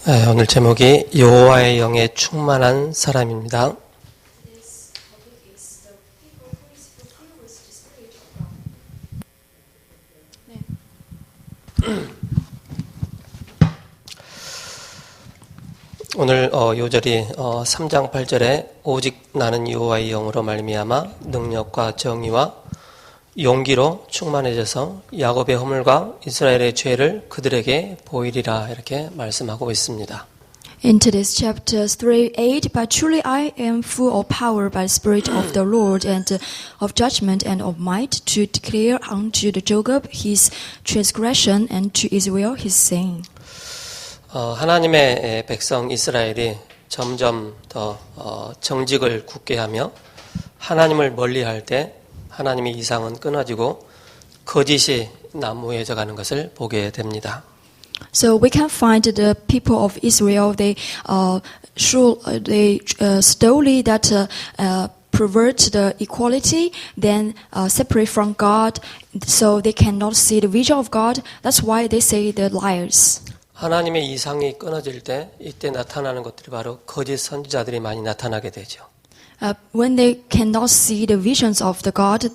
오늘 제목이 여호와의 영에 충만한 사람입니다. 오늘 요절이 3장 8절에 오직 나는 여호와의 영으로 말미암아 능력과 정의와 용기로 충만해져서 야곱의 허물과 이스라엘의 죄를 그들에게 보이리라 이렇게 말씀하고 있습니다. In today's chapter 3:8, but truly I am full of power by the Spirit of the Lord and of judgment and of might to declare unto the Jacob his transgression and to Israel his sin. 하나님의 백성 이스라엘이 점점 더 정직을 굳게 하며 하나님을 멀리할 때 하나님의 이상은 끊어지고 거짓이 난무해져 가는 것을 보게 됩니다. So we can find the people of Israel. They slowly that pervert the equality, then separate from God, so they cannot see the vision of God. That's why they say they're liars. 하나님의 이상이 끊어질 때 이때 나타나는 것들이 바로 거짓 선지자들이 많이 나타나게 되죠. When they cannot see the visions of the God,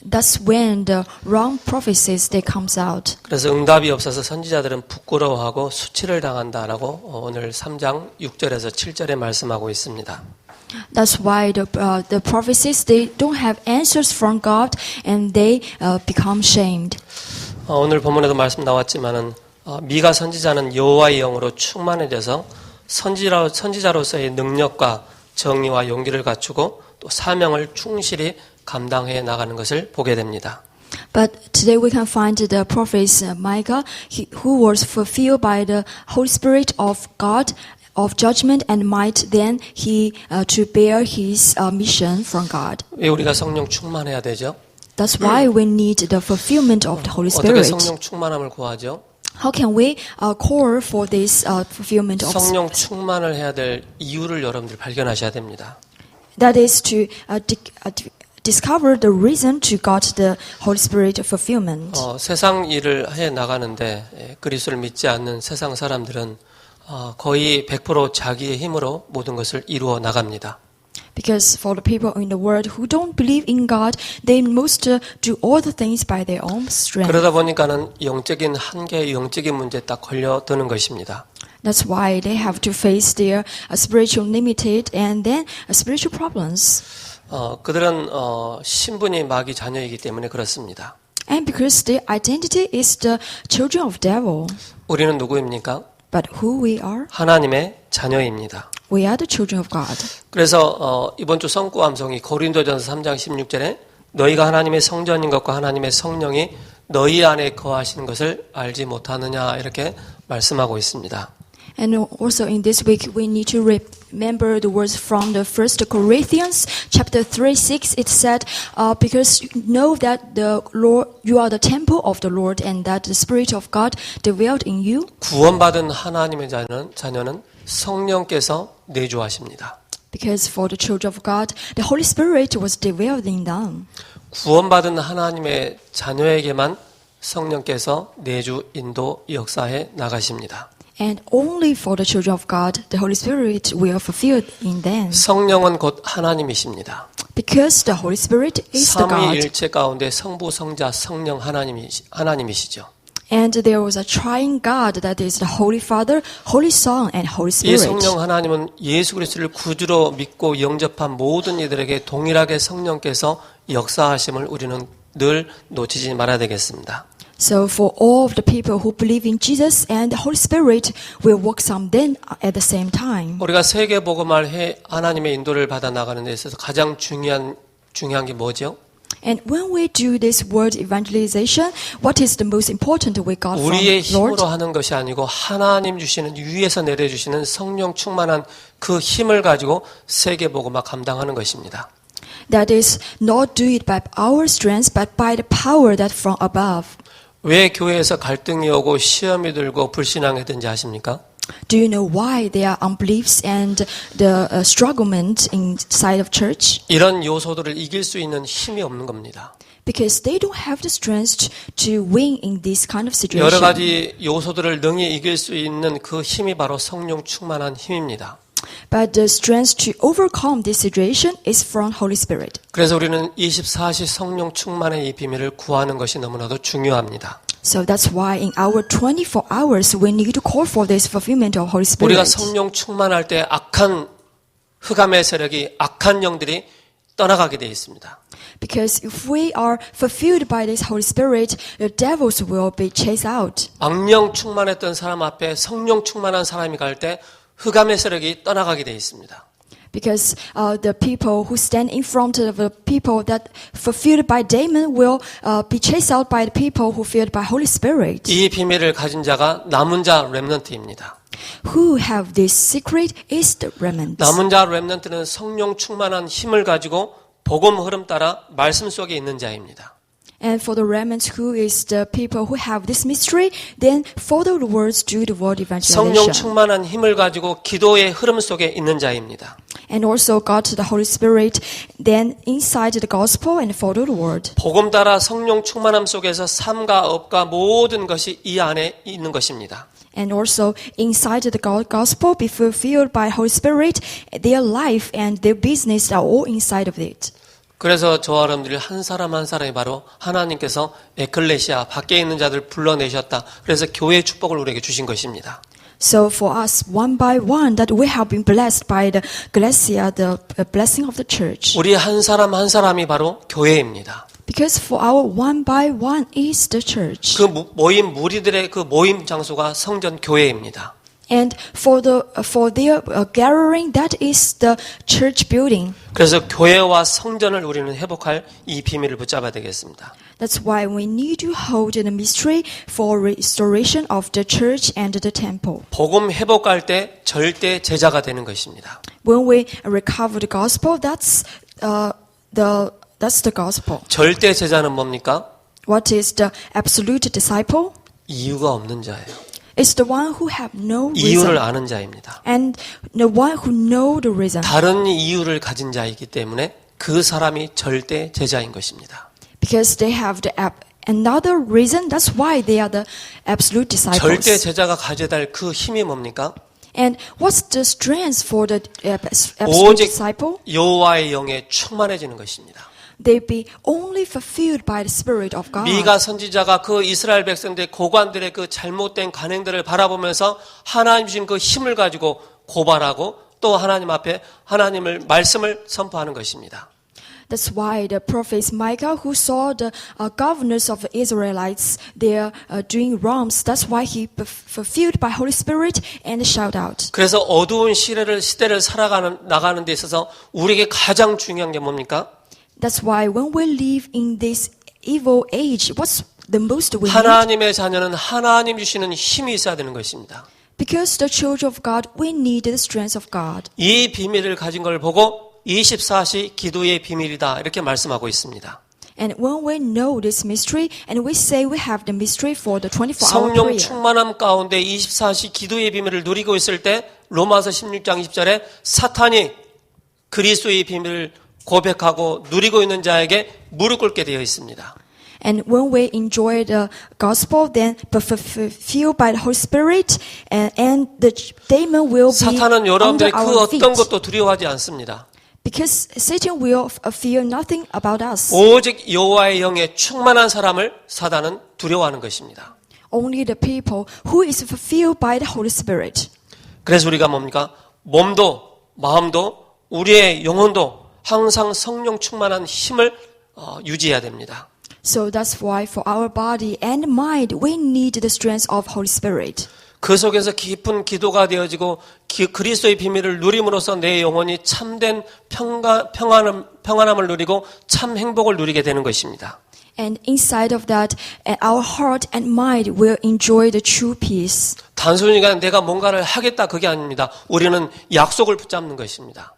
that's when the wrong prophecies they comes out. 그래서 응답이 없어서 선지자들은 부끄러워하고 수치를 당한다라고 오늘 3장 6절에서 7절에 말씀하고 있습니다. That's why the prophecies they don't have answers from God and they become shamed. 오늘 본문에도 말씀 나왔지만은 미가 선지자는 여호와의 영으로 충만해져서 선지자로서의 능력과 정의와 용기를 갖추고 또 사명을 충실히 감당해 나가는 것을 보게 됩니다. But today we can find the prophet Micah, who was fulfilled by the Holy Spirit of God, of judgment and might. Then he to bear his mission from God. 왜 우리가 성령 충만해야 되죠? That's why we need the fulfillment of the Holy 어떻게 Spirit. 성령 충만함을 구하죠? How can we call for this fulfillment of 성령 충만을 해야 될 이유를 여러분들 발견하셔야 됩니다. That is to discover the reason to got the Holy Spirit fulfillment. 세상 일을 해 나가는데 그리스도를 믿지 않는 세상 사람들은 거의 100% 자기의 힘으로 모든 것을 이루어 나갑니다. Because for the people in the world who don't believe in God, they must do all the things by their own strength. 그러다 보니까는 영적인 한계, 영적인 문제에 딱 걸려드는 것입니다. That's why they have to face their spiritual limited and then spiritual problems. 그들은 신분이 마귀 자녀이기 때문에 그렇습니다. And because their identity is the children of devil. 우리는 누구입니까? But who we are? 하나님의 자녀입니다. We are the children of God. 그래서 이번 주 성구암송이 고린도전서 3장 16절에 너희가 하나님의 성전인 것과 하나님의 성령이 너희 안에 거하시는 것을 알지 못하느냐 이렇게 말씀하고 있습니다. And also in this week we need to remember the words from the First Corinthians chapter 3:6. It said, "Because you know that the Lord, you are the temple of the Lord, and that the Spirit of God dwelt in you." 구원받은 하나님의 자녀는 성령께서 내주하십니다. Because for the children of God, the Holy Spirit was dwelt in them. 구원받은 하나님의 자녀에게만 성령께서 내주 인도 역사해 나가십니다. And only for the children of God, the Holy Spirit will fulfill in them. 성령은 곧 하나님이십니다. Because the Holy Spirit is the God. 삼위일체 가운데 성부, 성자, 성령 하나님이시죠. And there was a triune God that is the Holy Father, Holy Son, and Holy 이 Spirit. 성령 하나님은 예수 그리스도를 구주로 믿고 영접한 모든 이들에게 동일하게 성령께서 역사하심을 우리는 늘 놓치지 말아야 되겠습니다. So for all of the people who believe in Jesus and the Holy Spirit will work some then at the same time. 우리가 세계 복음을 해 하나님의 인도를 받아 나가는 데 있어서 가장 중요한 게 뭐죠? And when we do this word evangelization, what is the most important we got from 우리의 Lord? 힘으로 하는 것이 아니고 하나님 주시는 위에서 내려주시는 성령 충만한 그 힘을 가지고 세계 복음을 감당하는 것입니다. That is not do it by our strength, but by the power that from above. 왜 교회에서 갈등이 오고 시험이 들고 불신앙이 든지 아십니까? Do you know why there are unbeliefs and the strugglement inside of church? 이런 요소들을 이길 수 있는 힘이 없는 겁니다. Because they don't have the strength to win in this kind of situation. 여러 가지 요소들을 능히 이길 수 있는 그 힘이 바로 성령 충만한 힘입니다. But the strength to overcome this situation is from Holy Spirit. 그래서 우리는 24시 성령 충만의 이 비밀을 구하는 것이 너무나도 중요합니다. So that's why in our 24 hours we need to call for this fulfillment of Holy 우리가 Spirit. 성령 충만할 때 악한 흑암의 세력이 악한 영들이 떠나가게 되어 있습니다. Because if we are fulfilled by this Holy Spirit, the devils will be chased out. 악령 충만했던 사람 앞에 성령 충만한 사람이 갈 때 흑암의 세력이 떠나가게 되어 있습니다. Because the people who stand in front of the people that fulfilled by demon will be chased out by the people who filled by Holy Spirit. 이 비밀을 가진 자가 남은 자 렘넌트입니다. Who have this secret is the remnant. 남은 자 렘넌트는 성령 충만한 힘을 가지고 복음 흐름 따라 말씀 속에 있는 자입니다. And for the remnant who is the people who have this mystery, then follow the words, do the word 성령 evangelization. 충만한 힘을 가지고 기도의 흐름 속에 있는 자입니다. And also got the Holy Spirit, then inside the gospel and follow the word. 복음 따라 성령 충만함 속에서 삶과 업과 모든 것이 이 안에 있는 것입니다. And also inside the gospel be fulfilled by Holy Spirit, their life and their business are all inside of it. 그래서 저와 여러분들이 한 사람 한 사람이 바로 하나님께서 에클레시아 밖에 있는 자들 불러내셨다. 그래서 교회의 축복을 우리에게 주신 것입니다. So for us, one by one, that we have been blessed by the Ecclesia, the blessing of the church. 우리 한 사람 한 사람이 바로 교회입니다. Because for our one by one is the church. 그 모임 무리들의 그 모임 장소가 성전 교회입니다. And for their gathering, that is the church building. 그래서 교회와 성전을 우리는 회복할 이 비밀을 붙잡아야 되겠습니다. That's why we need to hold the mystery for restoration of the church and the temple. 복음 회복할 때 절대 제자가 되는 것입니다. When we recover the gospel, that's the gospel. 절대 제자는 뭡니까? What is the absolute disciple? 이유가 없는 자예요. It's the one who have no 이유를 reason. 아는 자입니다. And the one who know the reason. 다른 이유를 가진 자이기 때문에 그 사람이 절대 제자인 것입니다. Because they have another reason, that's why they are the absolute disciples. 절대 제자가 가져야 될 그 힘이 뭡니까? And what's the strength for the absolute 오직 disciple? 여호와의 영에 충만해지는 것입니다. They be only fulfilled by the Spirit of God. 미가 선지자가 그 이스라엘 백성들 고관들의 그 잘못된 간행들을 바라보면서 하나님 주신 그 힘을 가지고 고발하고 또 하나님 앞에 하나님을 말씀을 선포하는 것입니다. That's why the prophet Micah, who saw the governors of the Israelites, they are doing wrongs. That's why he fulfilled by Holy Spirit and shout out. 그래서 어두운 시대를 나가는 데 있어서 우리에게 가장 중요한 게 뭡니까? That's why when we live in this evil age, what's the most we need? 하나님의 자녀는 하나님 주시는 힘이 있어야 되는 것입니다. Because the children of God, we need the strength of God. 이 비밀을 가진 걸 보고 24시 기도의 비밀이다 이렇게 말씀하고 있습니다. And when we know this mystery, and we say we have the mystery for the 24-hour 성령 prayer. 충만함 가운데 24시 기도의 비밀을 누리고 있을 때 로마서 16장 20절에 사탄이 그리스도의 비밀을 고백하고 누리고 있는 자에게 무릎 꿇게 되어 있습니다. And when we enjoy the gospel, then fulfilled by the Holy Spirit, and the demon will be 사탄은 under 여러분들의 그 our feet. 어떤 것도 두려워하지 않습니다. Because Satan will fear nothing about us. 오직 여호와의 영에 충만한 사람을 사단은 두려워하는 것입니다. Only the people who is fulfilled by the Holy Spirit. 그래서 우리가 뭡니까? 몸도 마음도 우리의 영혼도 항상 성령 충만한 힘을 유지해야 됩니다. So that's why for our body and mind, we need the strength of Holy Spirit. 그 속에서 깊은 기도가 되어지고 그리스도의 비밀을 누림으로써 내 영혼이 참된 평안함을 누리고 참 행복을 누리게 되는 것입니다. And inside of that, our heart and mind will enjoy the true peace. 단순히 내가 뭔가를 하겠다 그게 아닙니다. 우리는 약속을 붙잡는 것입니다.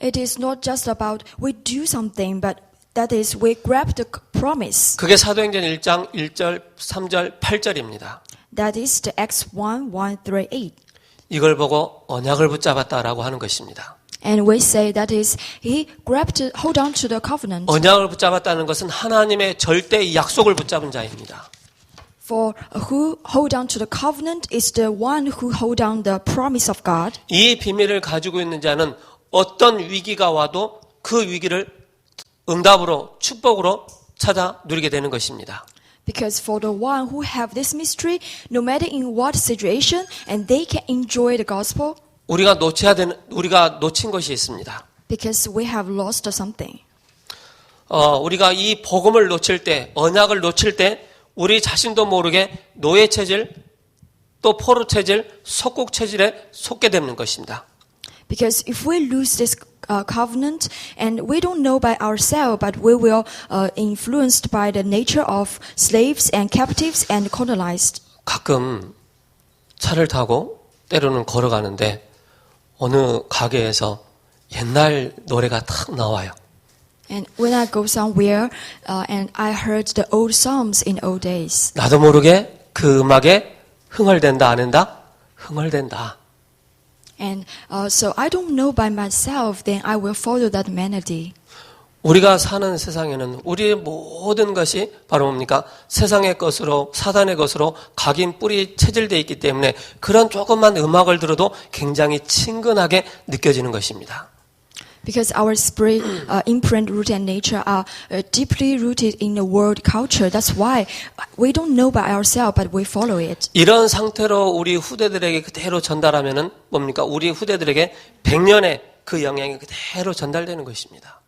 It is not just about we do something, but that is we grab the promise. 그게 사도행전 1장 1절, 3절, 8절입니다. That is the Acts 1:1-8. 이걸 보고 언약을 붙잡았다라고 하는 것입니다. And we say that is, he hold on to the covenant. 언약을 붙잡았다는 것은 하나님의 절대 약속을 붙잡은 자입니다. For who hold on to the covenant is the one who hold on the promise of God. 이 비밀을 가지고 있는 자는 어떤 위기가 와도 그 위기를 응답으로 축복으로 찾아 누리게 되는 것입니다. Because for the one who have this mystery, no matter in what situation, and they can enjoy the gospel. 우리가 놓친 것이 있습니다. Because we have lost something. 우리가 이 복음을 놓칠 때, 언약을 놓칠 때 우리 자신도 모르게 노예 체질, 또 포로 체질, 속국 체질에 속게 되는 것입니다. Because if we lose this covenant, and we don't know by ourselves, but we will influenced by the nature of slaves and captives and colonized. 가끔 차를 타고 때로는 걸어가는데 어느 가게에서 옛날 노래가 탁 나와요. And when I go somewhere, and I heard the old songs in old days. 나도 모르게 그 음악에 흥얼댄다 안 한다? 흥얼댄다. And so I don't know by myself, then I will follow that melody. 우리가 사는 세상에는 우리의 모든 것이 바로 뭡니까? 세상의 것으로, 사단의 것으로 각인 뿌리 체질되어 있기 때문에 그런 조그만 음악을 들어도 굉장히 친근하게 느껴지는 것입니다. Because our spirit, imprint, root, and nature are deeply rooted in the world culture. That's why we don't know by ourselves, but we follow it. 이런 상태로 우리 후대들에게 그대로 전달하면은 뭡니까? 우리 후대들에게 100년의 그 영향이 그대로 전달되는 것입니다.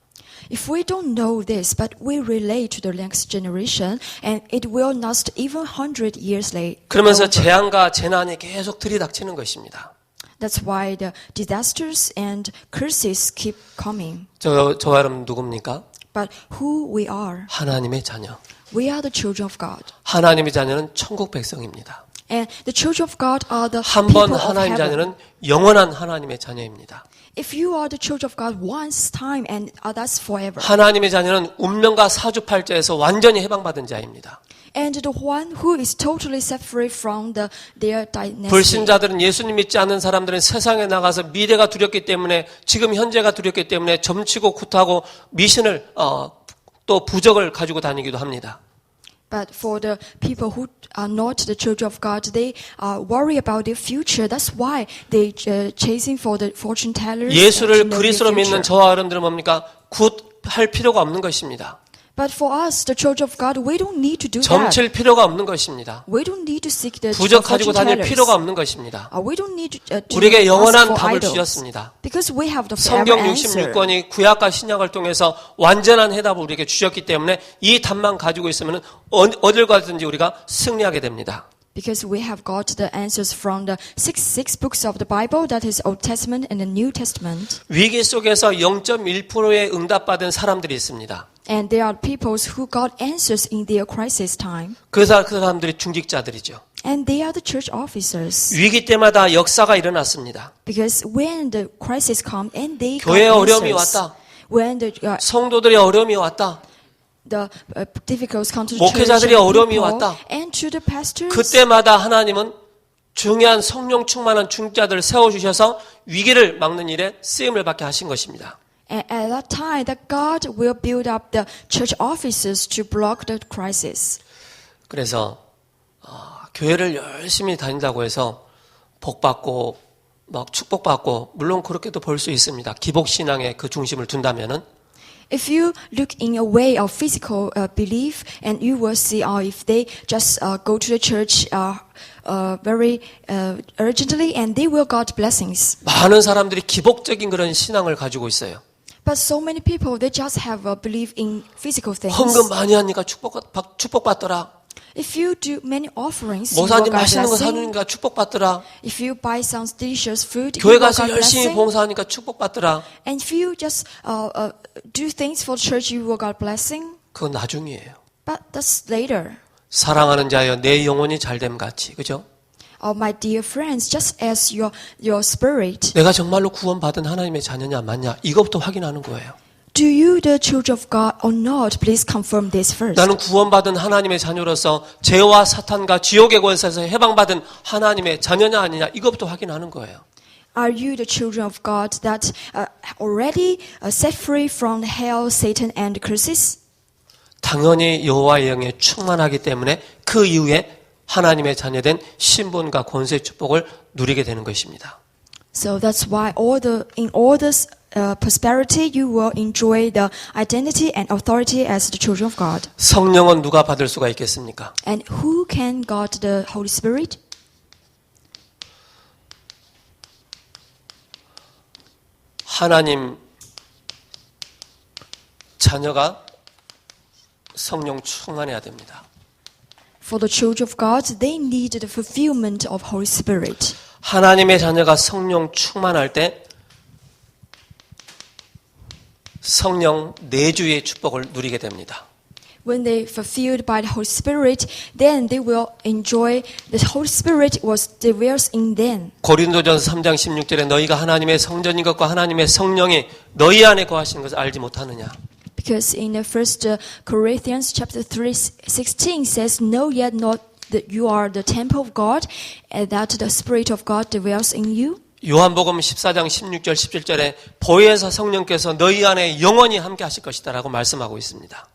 If we don't know this, but we relate to the next generation, and it will last even 100 years later. 그러면서 재앙과 재난이 계속 들이닥치는 것입니다. That's why the disasters and curses keep coming. 저와 여러분 누굽니까? But who we are? 하나님의 자녀. We are the children of God. 하나님의 자녀는 천국 백성입니다. And the children of God are the 한 people 번 of 하나님 heaven. 자녀는 영원한 하나님의 자녀입니다. If you are the children of God once time and that's forever. 하나님의 자녀는 운명과 사주팔자에서 완전히 해방받은 자입니다. And the one who is totally separate from their dynasty. 불신자들은 예수님 믿지 않는 사람들은 세상에 나가서 미래가 두렵기 때문에 지금 현재가 두렵기 때문에 점치고 굿하고 미신을 또 부적을 가지고 다니기도 합니다. But for the people who are not the children of God, they worry about their future. That's why they chasing for the fortune tellers. 예수를 그리스도로 믿는 저와 여러분들은 뭡니까? 굿할 필요가 없는 것입니다. But for us, the children of God, we don't need to do that. 점칠 필요가 없는 것입니다. We don't need to seek the 부적 가지고 fortune 다닐 tellers. 필요가 없는 것입니다. We don't need to 우리에게 ask 영원한 for 답을 idols. 주셨습니다. Because we have the 성경 forever answer. 66권이 구약과 신약을 통해서 완전한 해답을 우리에게 주셨기 때문에 이 답만 가지고 있으면 어딜 가든지 우리가 승리하게 됩니다. Because we have got the answers from the six books of the Bible, that is Old Testament and the New Testament. 위기 속에서 0.1%의 응답받은 사람들이 있습니다. And there are peoples who got answers in their crisis time. 그 사람들이 중직자들이죠. And they are the church officers. 위기 때마다 역사가 일어났습니다. Because when the crisis comes and they got 교회에 어려움이 answers, 왔다. when the 성도들의 어려움이 왔다. difficulties come to the church 목회자들의 and 어려움이 people, 왔다. and to the pastors, 그때마다 하나님은 중요한 성령 충만한 중직자들을 세워주셔서 위기를 막는 일에 쓰임을 받게 하신 것입니다. and at that time, that God will build up the church officers to block the crisis. 그래서 교회를 열심히 다닌다고 해서 복받고 막 축복받고 물론 그렇게도 볼 수 있습니다. 기복신앙에 그 중심을 둔다면은 If you look in a way of physical belief, and you will see, if they just go to the church very urgently, and they will get blessings. 많은 사람들이 기복적인 그런 신앙을 가지고 있어요. But so many people, they just have a belief in physical things. 헌금 많이 하니까 축복받더라. If you do many offerings, you will 목사님 get 맛있는 거 blessing. 사주니까 축복받더라. If you buy some delicious food, you 교회 will 가서 get 열심히 blessing. 봉사하니까 축복받더라. And if you just do things for church, you will get blessing. 그건 나중이에요. But that's later. 사랑하는 자여 내 영혼이 잘됨 같이. 그죠? My dear friends, just as your spirit, 내가 정말로 구원받은 하나님의 자녀냐 맞냐 이것부터 확인하는 거예요. Do you the children of God or not? Please confirm this first. 나는 구원받은 하나님의 자녀로서 죄와 사탄과 지옥의 권세에서 해방받은 하나님의 자녀냐 아니냐 이것부터 확인하는 거예요. Are you the children of God that already set free from hell, Satan, and curses? 당연히 여호와의 영에 충만하기 때문에 그 이후에 하나님의 자녀된 신분과 권세의 축복을 누리게 되는 것입니다. So that's why in all this prosperity, you will enjoy the identity and authority as the children of God. 성령은 누가 받을 수가 있겠습니까? And who can got the Holy Spirit? 하나님 자녀가 성령 충만해야 됩니다. For the children of God, they need the fulfillment of Holy Spirit. 하나님의 자녀가 성령 충만할 때 성령 내주의 축복을 누리게 됩니다. When they fulfilled by the Holy Spirit, then they will enjoy the Holy Spirit was dwells in them. 고린도전서 3장 16절에 너희가 하나님의 성전인 것과 하나님의 성령이 너희 안에 거하시는 것을 알지 못하느냐. Because in the first Corinthians chapter 3:16 says, "Know yet not that you are the temple of God, and that the Spirit of God dwells in you." 요한복음 14장 16절 17절에 보혜사 성령께서 너희 안에 영원히 함께 하실 것이다라고 말씀하고 있습니다.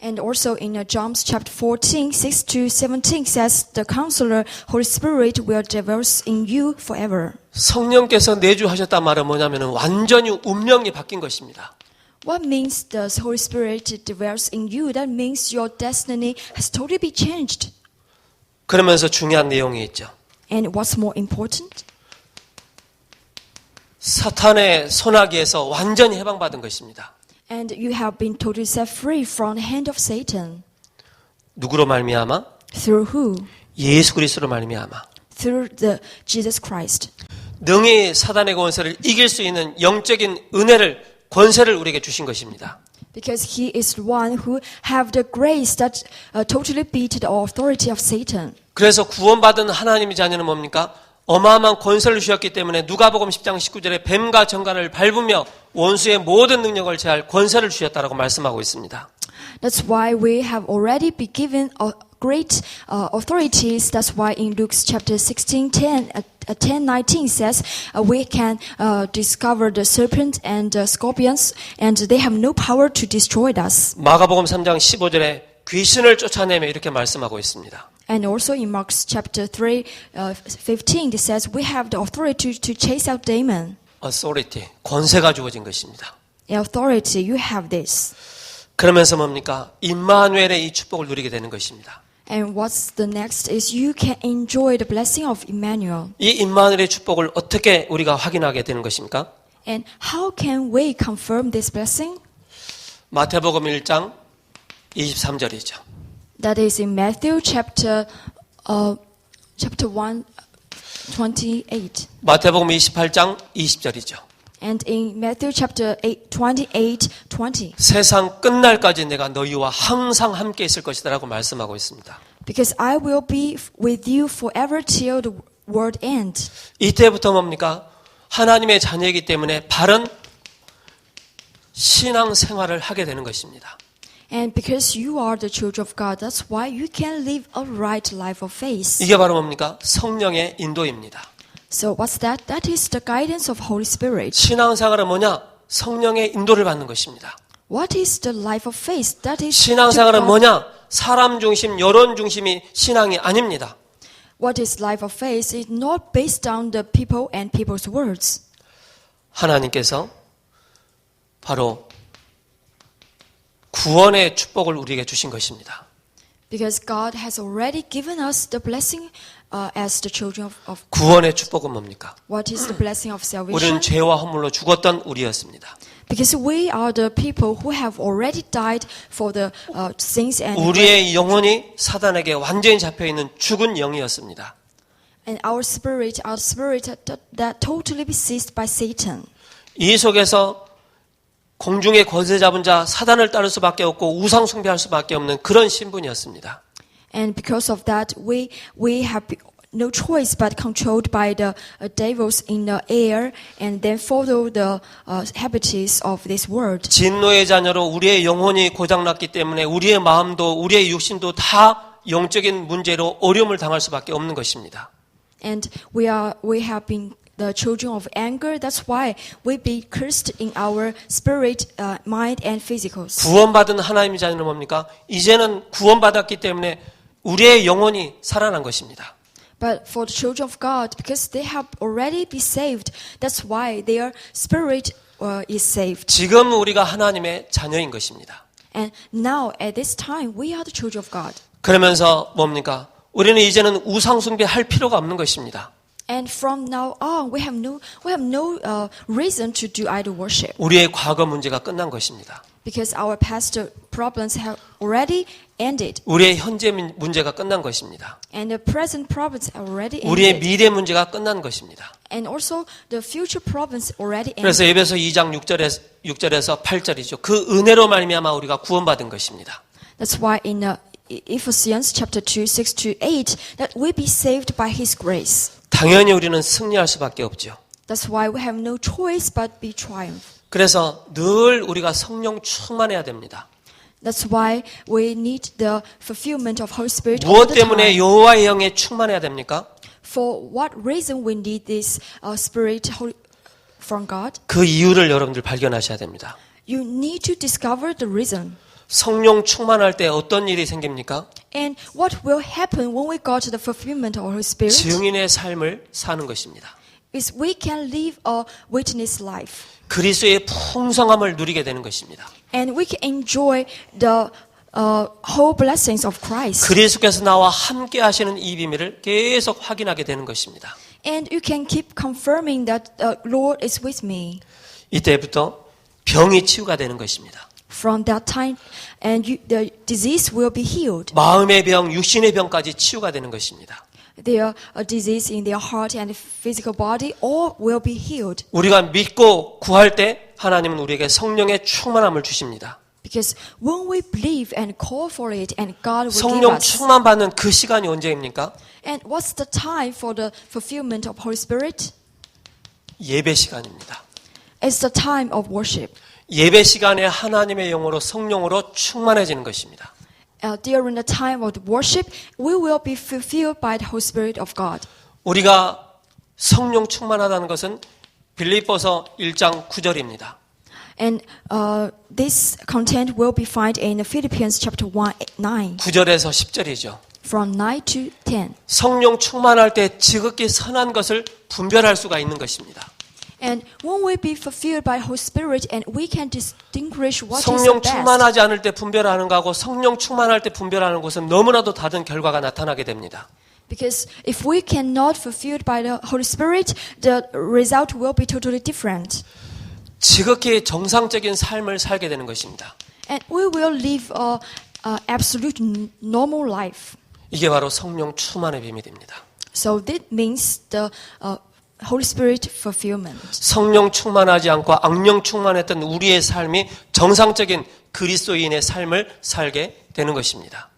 And also in John chapter 14, 6 to 17 says, "The Counselor, Holy Spirit, will dwell in you forever." 성령께서 내주하셨단 말은 뭐냐면은 완전히 운명이 바뀐 것입니다. What means the Holy Spirit dwells in you? That means your destiny has totally been changed. 그러면서 중요한 내용이 있죠. And what's more important? 사탄의 손아귀에서 완전히 해방받은 것입니다. And you have been totally set free from the hand of Satan. 누구로 말미암아? Through who? 예수 그리스도로 말미암아. Through the Jesus Christ. 능히 사단의 권세를 이길 수 있는 영적인 은혜를 권세를 우리에게 주신 것입니다. Because he is the one who have the grace that totally beat the authority of Satan. 그래서 구원받은 하나님의 자녀는 뭡니까? 어마어마한 권세를 주셨기 때문에 누가복음 10장 19절에 뱀과 정갈을 밟으며 원수의 모든 능력을 제할 권세를 주셨다라고 말씀하고 있습니다. That's why we have already been given great authorities. That's why in Luke chapter 10:19 says we can discover the serpent and the scorpions, and they have no power to destroy us. 마가복음 3장 15절에 귀신을 쫓아내며 이렇게 말씀하고 있습니다. And also in Mark chapter 3:15 it says we have the authority to chase out demon. authority, 권세가 주어진 것입니다. Authority, you have this. 그러면서 뭡니까? 임마누엘의 이 축복을 누리게 되는 것입니다. And what's the next is you can enjoy the blessing of Emmanuel. 이 임마누엘의 축복을 어떻게 우리가 확인하게 되는 것입니까? And how can we confirm this blessing? 마태복음 1장 23절이죠. That is in Matthew chapter 1:28. 마태복음 28장 20절이죠. And in Matthew chapter 28:20. 세상 끝날까지 내가 너희와 항상 함께 있을 것이다라고 말씀하고 있습니다. Because I will be with you forever till the world end. 이때부터 뭡니까? 하나님의 자녀이기 때문에 바른 신앙 생활을 하게 되는 것입니다. And because you are the children of God, that's why you can live a right life of faith. 이게 바로 뭡니까? 성령의 인도입니다. So what's that? That is the guidance of Holy Spirit. 신앙생활은 뭐냐? 성령의 인도를 받는 것입니다. What is the life of faith? That is 신앙생활은 뭐냐? 사람 중심, 여론 중심이 신앙이 아닙니다. What is life of faith is not based on the people and people's words. 하나님께서 바로 구원의 축복을 우리에게 주신 것입니다. Because God has already given us the blessing as the children of 구원의 축복은 뭡니까? What is the blessing of 우리는 salvation? 죄와 허물로 죽었던 우리였습니다. Because we are the people who have already died for the sins and 우리의 영혼이 사단에게 완전히 잡혀있는 죽은 영이었습니다. our spirit that totally be seized by Satan. 이 속에서 공중의 권세 잡은 자 사단을 따를 수밖에 없고 우상 숭배할 수밖에 없는 그런 신분이었습니다. And because of that, we have no choice but controlled by the devils in the air and then follow the habits of this world. 진노의 자녀로 우리의 영혼이 고장났기 때문에 우리의 마음도 우리의 육신도 다 영적인 문제로 어려움을 당할 수밖에 없는 것입니다. And we have been the children of anger. That's why we be cursed in our spirit, mind, and physicals. 구원받은 하나님의 자녀는 뭡니까? 이제는 구원받았기 때문에 우리의 영혼이 살아난 것입니다. But for the children of God, because they have already been saved, that's why their spirit is saved. 지금 우리가 하나님의 자녀인 것입니다. And now, at this time, we are the children of God. 그러면서 뭡니까? 우리는 이제는 우상 숭배할 필요가 없는 것입니다. And from now on, we have no reason to do idol worship. 우리의 과거 문제가 끝난 것입니다. Because our past problems have already ended. 우리의 현재 문제가 끝난 것입니다. And the present problems are already 우리의 ended. 미래 문제가 끝난 것입니다. And also the future problems already ended. 그래서 에베소 2장 6절에서 8절이죠. 그 은혜로 말미암아 우리가 구원받은 것입니다. That's why in Ephesians chapter 2, 6 to 8, that we be saved by His grace. 당연히 우리는 승리할 수밖에 없죠. That's why we have no choice but be triumph. 그래서 늘 우리가 성령 충만해야 됩니다. That's why we need the fulfillment of Holy Spirit all 무엇 the 때문에 time. 여호와의 영에 충만해야 됩니까? For what reason we need this Spirit from God? 그 이유를 여러분들 발견하셔야 됩니다. You need to discover the reason. 성령 충만할 때 어떤 일이 생깁니까? And what will happen when we go to the fulfillment of Holy Spirit? 증인의 삶을 사는 것입니다. Is we can live a witness life. 그리스도의 풍성함을 누리게 되는 것입니다. And we can enjoy the whole blessings of Christ. 그리스도께서 나와 함께 하시는 이 비밀을 계속 확인하게 되는 것입니다. And you can keep confirming that the Lord is with me. 이때부터 병이 치유가 되는 것입니다. From that time, and the disease will be healed. 마음의 병, 육신의 병까지 치유가 되는 것입니다. Their disease in their heart and physical body, all will be healed. 우리가 믿고 구할 때 하나님은 우리에게 성령의 충만함을 주십니다. Because when we believe and call for it, and God will give 성령 us. 충만 받는 그 시간이 언제입니까? And what's the time for the fulfillment of Holy Spirit? 예배 시간입니다. It's the time of worship. 예배 시간에 하나님의 영으로 성령으로 충만해지는 것입니다. During the time of the worship, we will be fulfilled by the Holy Spirit of God. 우리가 성령 충만하다는 것은 빌립보서 1장 9절입니다. And this content will be found in Philippians chapter 1, 9. 9절에서 10절이죠. From 9 to 10. 성령 충만할 때 지극히 선한 것을 분별할 수가 있는 것입니다. And when we be fulfilled by Holy Spirit, and we can distinguish what is the 성령 best. 충만하지 않을 때 분별하는 것하고 성령 충만할 때 분별하는 것은 너무나도 다른 결과가 나타나게 됩니다. Because if we cannot fulfilled by the Holy Spirit, the result will be totally different. 지극히 정상적인 삶을 살게 되는 것입니다. And we will live a absolute normal life. 이게 바로 성령 충만의 비밀입니다. So that means the Holy Spirit fulfillment. 성령 충만하지 않고 악령 충만했던 우리의 삶이 정상적인 그리스도인의 삶을 살게 되는 것입니다.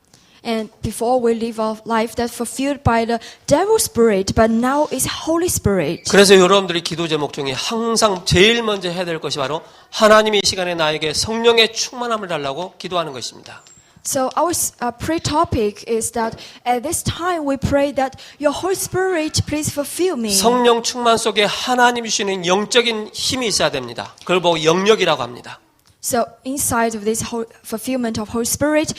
And before we live a life that's fulfilled by the devil spirit, but now is Holy Spirit. 그래서 여러분들이 기도 제목 중에 항상 제일 먼저 해야 될 것이 바로 하나님이 이 시간에 나에게 성령의 충만함을 달라고 기도하는 것입니다. So our prayer topic is that at this time we pray that your Holy Spirit please fulfill me. 성령 충만 속에 하나님 주시는 영적인 힘이 있어야 됩니다. 그걸 보고 영력이라고 합니다. So inside of this fulfillment of Holy Spirit,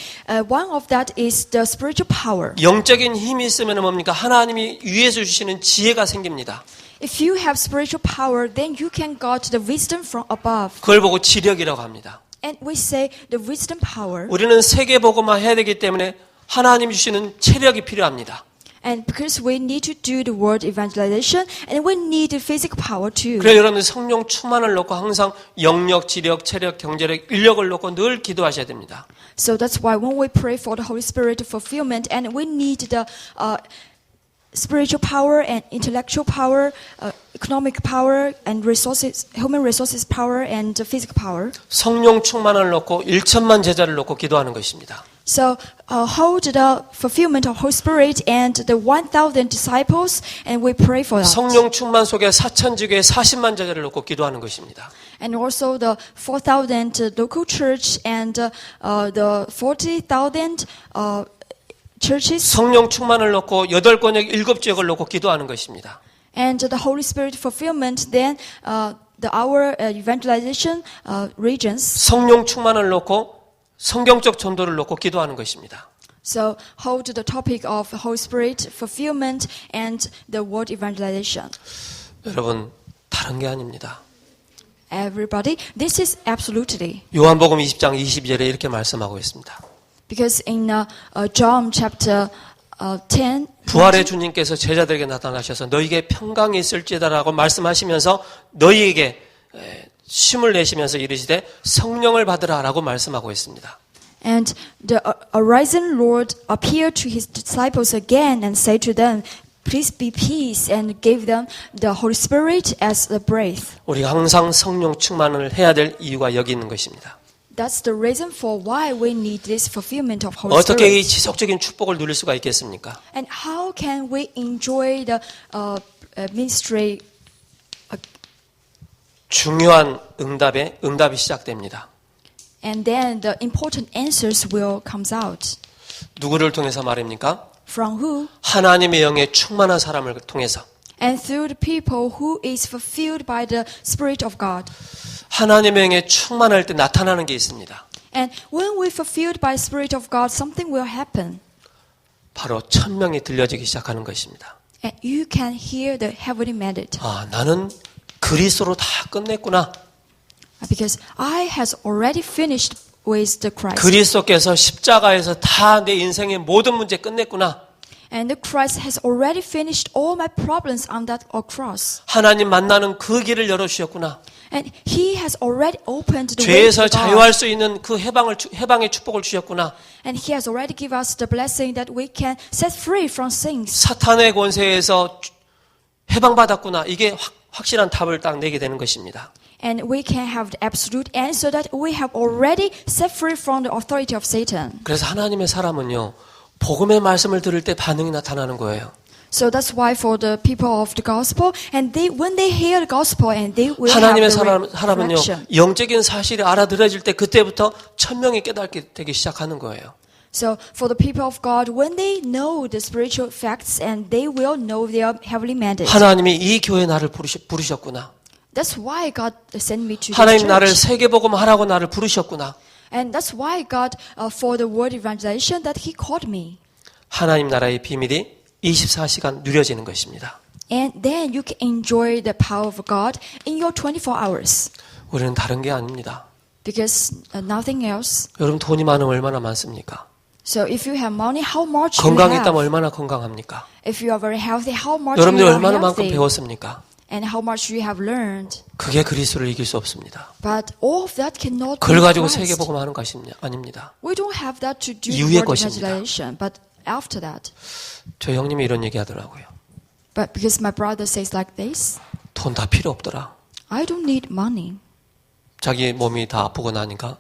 one of that is the spiritual power. 영적인 힘이 있으면 뭡니까? 하나님이 위에서 주시는 지혜가 생깁니다. If you have spiritual power, then you can get the wisdom from above. 그걸 보고 지력이라고 합니다. And we say the wisdom power. 우리는 세계 복음화 해야 되기 때문에 하나님이 주시는 체력이 필요합니다. And because we need to do the word evangelization, and we need the physical power too. 그래서 여러분들 성령 충만을 놓고 항상 영력, 지력, 체력, 경제력, 인력을 놓고 늘 기도하셔야 됩니다. So that's why when we pray for the Holy Spirit fulfillment, and we need the spiritual power and intellectual power, economic power and resources, human resources power and physical power. 성령 충만을 놓고 1천만 제자를 놓고 기도하는 것입니다. So hold the fulfillment of Holy Spirit and the 1,000 disciples, and we pray for that. 성령 충만 속에 4천지교회 40만 제자를 놓고 기도하는 것입니다. And also the 4,000 local church and the 40,000 churches. 성령 충만을 놓고 8권역 7지역을 놓고 기도하는 것입니다. And the Holy Spirit fulfillment, then our evangelization regions. 성령 충만을 놓고 성경적 전도를 놓고 기도하는 것입니다. So hold the topic of Holy Spirit fulfillment and the word evangelization. 여러분, 다른 게 아닙니다. Everybody, this is absolutely. 요한복음 20장 22절에 이렇게 말씀하고 있습니다. Because in John chapter 10, 부활의 주님께서 제자들에게 나타나셔서 너희에게 평강이 있을지다라고 말씀하시면서 너희에게 힘을 내시면서 이르시되 성령을 받으라라고 말씀하고 있습니다. And the arisen Lord appeared to his disciples again and said to them, "Please be peace," and gave them the Holy Spirit as a breath. 우리가 항상 성령 충만을 해야 될 이유가 여기 있는 것입니다. That's the reason for why we need this fulfillment of Holy 어떻게 이 Spirit. 지속적인 축복을 누릴 수가 있겠습니까? And how can we enjoy the ministry? 중요한 응답이 시작됩니다. And then the important answers will comes out. 누구를 통해서 말입니까? From who? 하나님의 영에 충만한 사람을 통해서. And through the people who is fulfilled by the Spirit of God. 하나님의 영에 충만할 때 나타나는 게 있습니다. And when we fulfilled by the Spirit of God, something will happen. 바로 천명이 들려지기 시작하는 것입니다. And you can hear the heavenly mandate. 아, 나는 그리스도로 다 끝냈구나. Because I has already finished with the Christ. 그리스도께서 십자가에서 다 내 인생의 모든 문제 끝냈구나. And the Christ has already finished all my problems on that cross. 하나님 만나는 그 길을 열어주셨구나. And He has already opened the way 죄에서 to God. 자유할 수 있는 그 해방의 축복을 주셨구나. And He has already given us the blessing that we can set free from sins. 사탄의 권세에서 해방받았구나. 이게 확실한 답을 딱 내게 되는 것입니다. And we can have the absolute answer that we have already set free from the authority of Satan. 그래서 하나님의 사람은요, 복음의 말씀을 들을 때 반응이 나타나는 거예요. So that's why for the people of the gospel, and when they hear the gospel, and they will have 하나님의 the 사람은요, reflection. 영적인 사실이 알아들어질 때 그때부터 천명이 깨닫게 되기 시작하는 거예요. So for the people of God, when they know the spiritual facts, and they will know their heavenly mandate. 하나님이 이 교회 나를 부르셨구나. That's why God sent me to 하나님 this 나를 church. 세계복음 하라고 나를 부르셨구나. And that's why God, for the word evangelization, that He called me. 하나님 나라의 비밀이 24시간 누려지는 것입니다. And then you can enjoy the power of God in your 24 hours. 우리는 다른 게 아닙니다. Because nothing else. 여러분 돈이 많으면 얼마나 많습니까? So if you have money, how much you 건강이 have? 있다면 얼마나 건강합니까? If you are very healthy, how much 여러분들이 you are 얼마나 만큼 healthy? 배웠습니까? And how much you have learned. 그게 그리스도를 이길 수 없습니다. But all of that cannot 그걸 be 가지고 Christ. 세계복음 하는 것이 아닙니다. We don't have that to do 이후의 word 것입니다. evangelization. But after that. 저 형님이 이런 얘기 하더라고요. But because my brother says like this, 돈 다 필요 없더라. I don't need money. 자기 몸이 다 아프고 나니까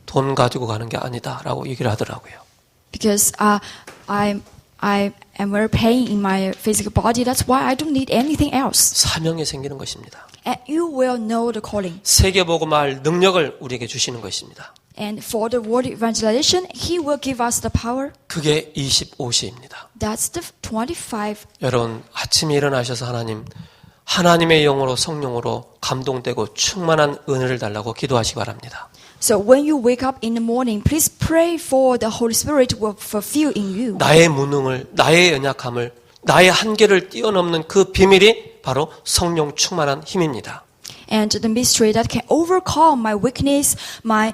돈 가지고 가는 게 아니다라고 얘기를 하더라고요. Because I am very pain in my physical body. That's why I don't need anything else. 사명이 생기는 것입니다. And you will know the calling. 세계복음할 능력을 우리에게 주시는 것입니다. And for the word evangelization, He will give us the power. 그게 25시입니다. That's the 25. 여러분 아침에 일어나셔서 하나님의 영으로 성령으로 감동되고 충만한 은혜를 달라고 기도하시기 바랍니다. So when you wake up in the morning, please pray for the Holy Spirit will fulfill in you. 나의 무능을, 나의 연약함을, 나의 한계를 뛰어넘는 그 비밀이 바로 성령 충만한 힘입니다. And the mystery that can overcome my weakness, my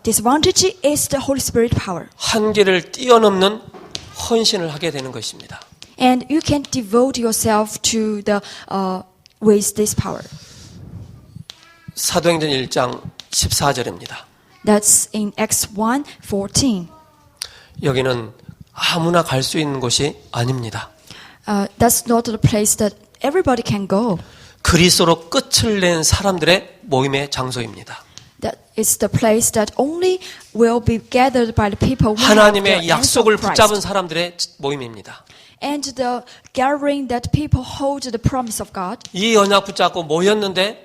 disadvantage is the Holy Spirit power. 한계를 뛰어넘는 헌신을 하게 되는 것입니다. And you can devote yourself to the with this power. 사도행전 1장 14절입니다. That's in Acts 1:14. 여기는 아무나 갈 수 있는 곳이 아닙니다. That's not the place that everybody can go. 그리스도로 끝을 낸 사람들의 모임의 장소입니다. That is the place that only will be gathered by the people who have the 하나님의 answer 약속을 of 붙잡은 Christ. 사람들의 모임입니다. And the gathering that people hold the promise of God. 이 언약 붙잡고 모였는데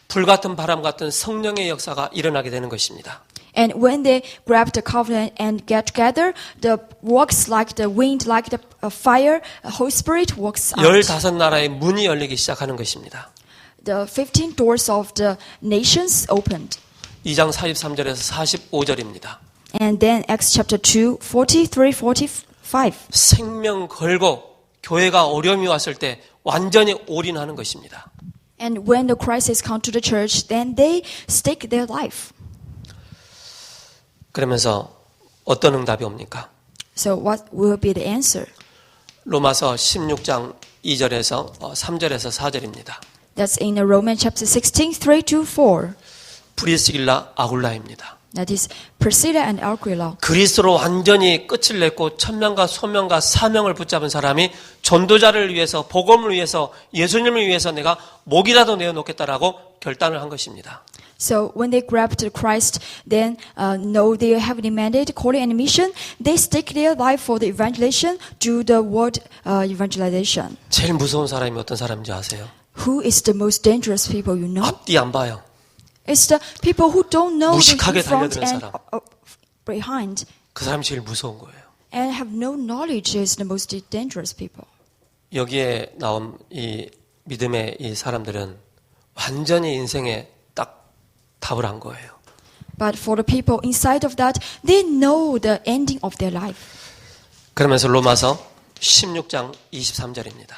불같은 바람 같은 성령의 역사가 일어나게 되는 것입니다. And when they grab the covenant and get together, the works like the wind, like the fire, Holy Spirit works out. 15나라의 문이 열리기 시작하는 것입니다. The 15 doors of the nations opened. 2장 43절에서 45절입니다. And then Acts chapter 2, 43, 45. 생명 걸고 교회가 어려움이 왔을 때 완전히 올인하는 것입니다. And when the crisis come to the church, then they stake their life. 그러면서 어떤 응답이 옵니까? So what will be the answer? 로마서 16장 2절에서 3절에서 4절입니다. That's in Romans chapter 16, 3 to 4. 브리스길라 아굴라입니다. That is Priscilla and Aquila. 그리스도로 완전히 끝을 냈고 천명과 소명과 사명을 붙잡은 사람이 전도자를 위해서 복음을 위해서 예수님을 위해서 내가 목이라도 내어놓겠다라고 결단을 한 것입니다. So when they grabbed Christ, then know their heavenly mandate, calling and mission, they stake their life for the evangelization, do the word evangelization. 제일 무서운 사람이 어떤 사람인지 아세요? Who is the most dangerous people you know? 앞뒤 안 봐요. It's the people who don't know the 무식하게 front 달려드는 and 사람. behind 그 사람이 제일 무서운 거예요. and have no knowledge is the most dangerous people. 여기에 나온 이 믿음의 이 사람들은 완전히 인생에 딱 답을 한 거예요. But for the people inside of that, they know the ending of their life. 그러면서 로마서 16장 23절입니다.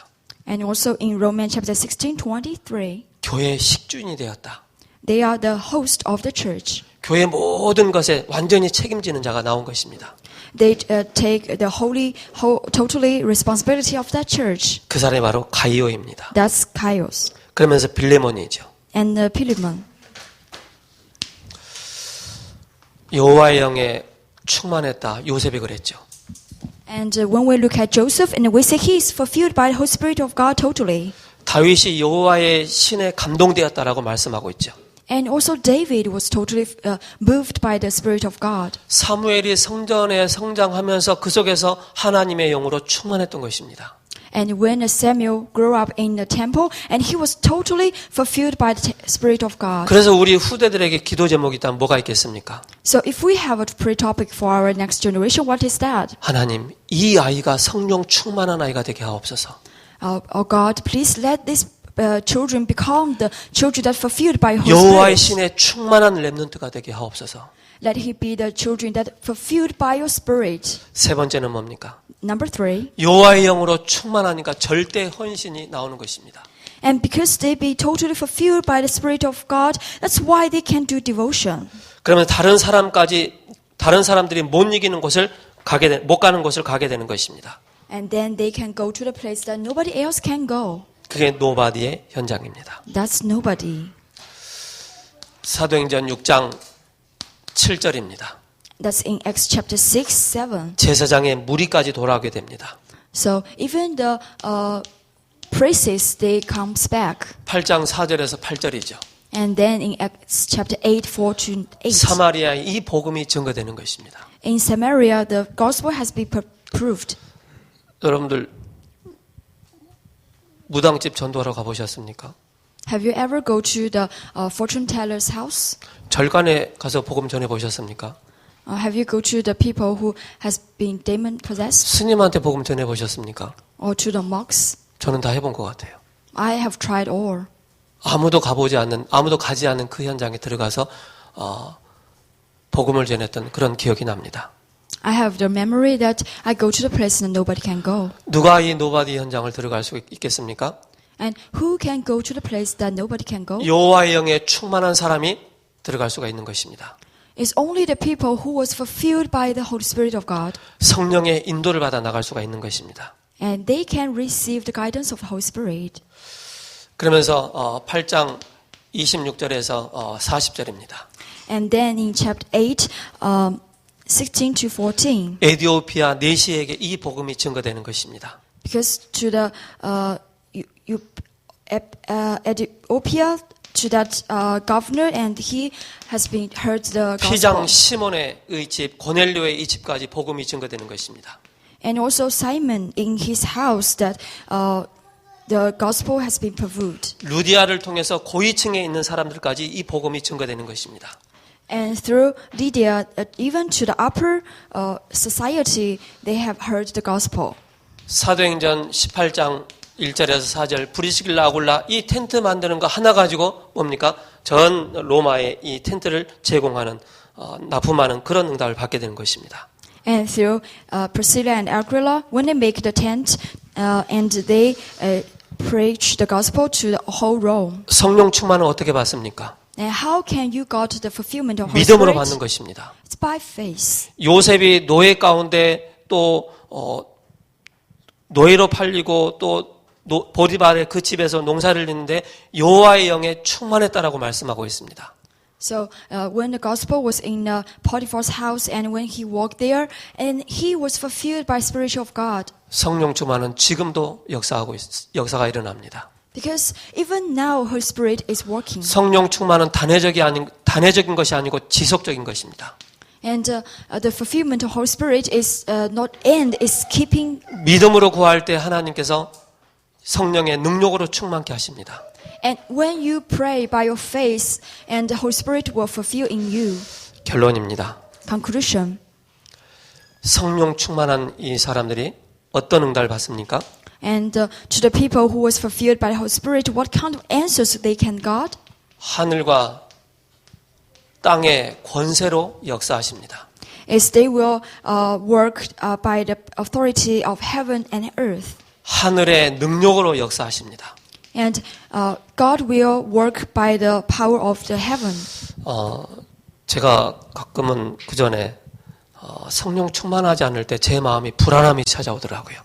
And also in Romans chapter 16, 23, 교회의 식주인이 되었다. they are the host of the church. 교회 모든 것에 완전히 책임지는 자가 나온 것입니다. They take the totally responsibility of that church. 그 사람이 바로 가이오입니다. That's Chios 그러면서 빌레몬이죠. and Philemon. 여호와의 영에 충만했다. 요셉이 그랬죠. And when we look at Joseph, and we say he is fulfilled by the Holy Spirit of God totally. 다윗이 여호와의 신에 감동되었다라고 말씀하고 있죠. And also David was totally moved by the Spirit of God. 사무엘이 성전에 성장하면서 그 속에서 하나님의 영으로 충만했던 것입니다. And when Samuel grew up in the temple, and he was totally fulfilled by the Spirit of God. 그래서 우리 후대들에게 기도 제목이 있다면 뭐가 있겠습니까? So if we have a prayer topic for our next generation, what is that? 하나님, 이 아이가 성령 충만한 아이가 되게 하옵소서. Oh God, please let these children become the children that are fulfilled by Holy 여호와의 Spirit. 신의 충만한 렘넌트가 되게 하옵소서. Let he be the children that are fulfilled by your Spirit. 세 번째는 뭡니까? Number 3. 여호와의 영으로 충만하니까 절대 헌신이 나오는 것입니다. And because they be totally fulfilled by the Spirit of God, that's why they can do devotion. 그러면 다른 사람들이 못 이기는 곳을 못 가는 곳을 가게 되는 것입니다. And then they can go to the place that nobody else can go. 그게 노바디의 현장입니다. That's nobody. 사도행전 6장 7절입니다. That's in Acts chapter 6, 7. 제사장의 무리까지 돌아오게 됩니다. So even the priests, they comes back. 8장 4절에서 8절이죠. And then in Acts chapter 8, 4 to 8. 사마리아에 이 복음이 증거되는 것입니다. In Samaria, the gospel has been proved. 여러분들 무당집 전도하러 가보셨습니까? Have you ever go to the fortune teller's house? 절간에 가서 복음 전해 보셨습니까? Have you go to the people who has been demon possessed? 스님한테 복음 전해 보셨습니까? Or to the monks? 저는 다 해본 것 같아요. I have tried all. 아무도 가지 않은 그 현장에 들어가서 복음을 전했던 그런 기억이 납니다. I have the memory that I go to the place that nobody can go. 누가 이 노바디 현장을 들어갈 수 있겠습니까? And who can go to the place that nobody can go? 여호와의 영에 충만한 사람이 들어갈 수가 있는 것입니다. It's only the people who was fulfilled by the Holy Spirit of God. 성령의 인도를 받아 나갈 수가 있는 것입니다. And they can receive the guidance of the Holy Spirit. 그러면서 8장 26절에서 40절입니다. And then in chapter 8, 16 to 14. 에디오피아 내시에게 이 복음이 증거되는 것입니다. Because to the Ethiopia, to that governor, and he has been heard the 피장 gospel. 시몬의 집 고넬료의 이 집까지 복음이 증거되는 것입니다. And also Simon in his house, that the gospel has been proved. 루디아를 통해서 고위층에 있는 사람들까지 이 복음이 증거되는 것입니다. And through Lydia, even to the upper society, they have heard the gospel. 사도행전 18장 1절에서 4절 브리스길라 아굴라 이 텐트 만드는 거 하나 가지고 뭡니까? 전 로마에 이 텐트를 제공하는 납품하는 그런 응답을 받게 되는 것입니다. And through Priscilla and Aquila, when they make the tent and they preach the gospel to the whole Rome. 성령 충만은 어떻게 받습니까? And how can you got the fulfillment of Holy 믿음으로 Spirit? 받는 것입니다. It's by faith. 요셉이 노예 가운데 또 노예로 팔리고 또 보디발의 그 집에서 농사를 짓는데 여호와의 영에 충만했다라고 말씀하고 있습니다. So when the gospel was in Potiphar's house and when he walked there, and he was fulfilled by Spirit of God. 성령 충만은 지금도 역사가 일어납니다. Because even now, Holy Spirit is working. 성령 충만은 단회적인 것이 아니고 지속적인 것입니다. And the fulfillment of Holy Spirit is not end, is keeping. 믿음으로 구할 때 하나님께서 성령의 능력으로 충만케 하십니다. And when you pray by your faith, and the Holy Spirit will fulfill in you. 결론입니다. Conclusion. 성령 충만한 이 사람들이 어떤 응답을 받습니까? And to the people who was fulfilled by the Holy Spirit, what kind of answers they can got? 하늘과 땅의 권세로 역사하십니다. Is they will work by the authority of heaven and earth. 하늘의 능력으로 역사하십니다. And God will work by the power of the heaven. 제가 가끔은 그 전에 성령 충만하지 않을 때 제 마음이 불안함이 찾아오더라고요.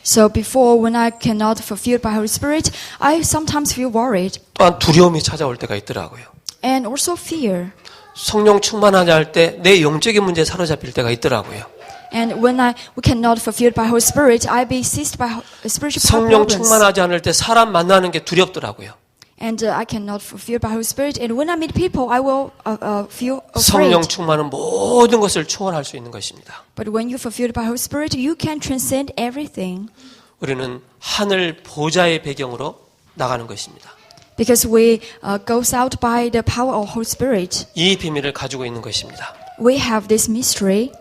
So before, when I cannot fulfill by Holy Spirit, I sometimes feel worried 또한 두려움이 찾아올 때가 있더라고요. and also fear. 성령 충만하지 않을 때 내 영적인 문제에 사로잡힐 때가 있더라고요. And when we cannot fulfill by Holy Spirit, I be seized by spiritual 성령 problems. 충만하지 않을 때 사람 만나는 게 두렵더라고요. And I cannot fulfill by Holy Spirit. And when I meet people, I will feel 성령 afraid. 충만은 모든 것을 초월할 수 있는 것입니다. But when you fulfill by Holy Spirit, you can transcend everything. 우리는 하늘 보좌의 배경으로 나가는 것입니다. Because we goes out by the power of Holy Spirit. 이 비밀을 가지고 있는 것입니다. We have this mystery.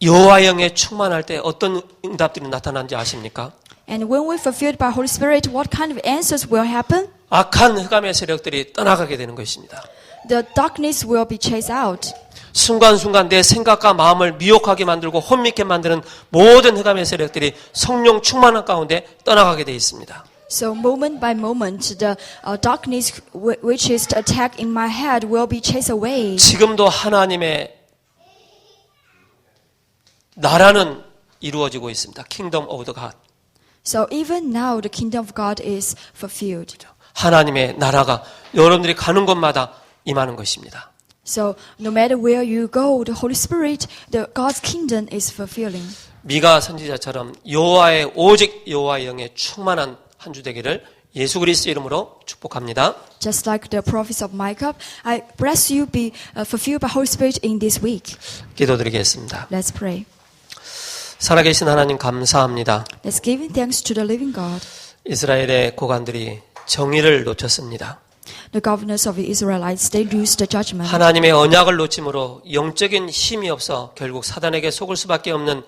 여호와 영에 충만할 때 어떤 응답들이 나타나는지 아십니까? And when we fulfilled by Holy Spirit, what kind of answers will happen? 악한 흑암의 세력들이 떠나가게 되는 것입니다. The darkness will be chased out. 순간순간 내 생각과 마음을 미혹하게 만들고 혼미케 만드는 모든 흑암의 세력들이 성령 충만한 가운데 떠나가게 되어 있습니다. So moment by moment, the darkness which is attack in my head will be chased away. 지금도 하나님의 나라는 이루어지고 있습니다. Kingdom of the God. So even now, the kingdom of God is fulfilled. 하나님의 나라가 여러분들이 가는 곳마다 임하는 것입니다. So no matter where you go, the Holy Spirit, the God's kingdom is fulfilling. 미가 선지자처럼 여호와의 오직 여호와의 영에 충만한 한 주 되기를 예수 그리스도 이름으로 축복합니다. Just like the prophets of Micah, I bless you be fulfilled by Holy Spirit in this week. 기도드리겠습니다. Let's pray. 살아계신 하나님 감사합니다. Let's give thanks to the living God. 이스라엘의 고관들이 정의를 놓쳤습니다. The governors of the Israelites, they lose the judgment. 하나님의 언약을 놓침으로 영적인 힘이 없어 결국 사단에게 속을 수밖에 없는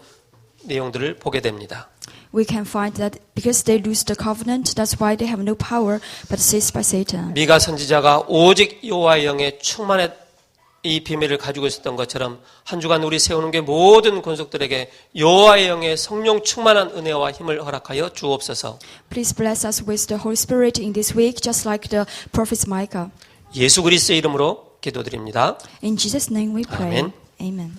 내용들을 보게 됩니다. We can find that because they lose the covenant, that's why they have no power but seized by Satan. 미가 선지자가 오직 여호와의 영에 충만한 이 비밀을 가지고 있었던 것처럼 한 주간 우리 세우는 게 모든 권속들에게 여호와의 영의 성령 충만한 은혜와 힘을 허락하여 주옵소서. Please bless us with the Holy Spirit in this week, just like the prophet Micah. 예수 그리스도의 이름으로 기도드립니다. In Jesus' name we pray. 아멘. Amen.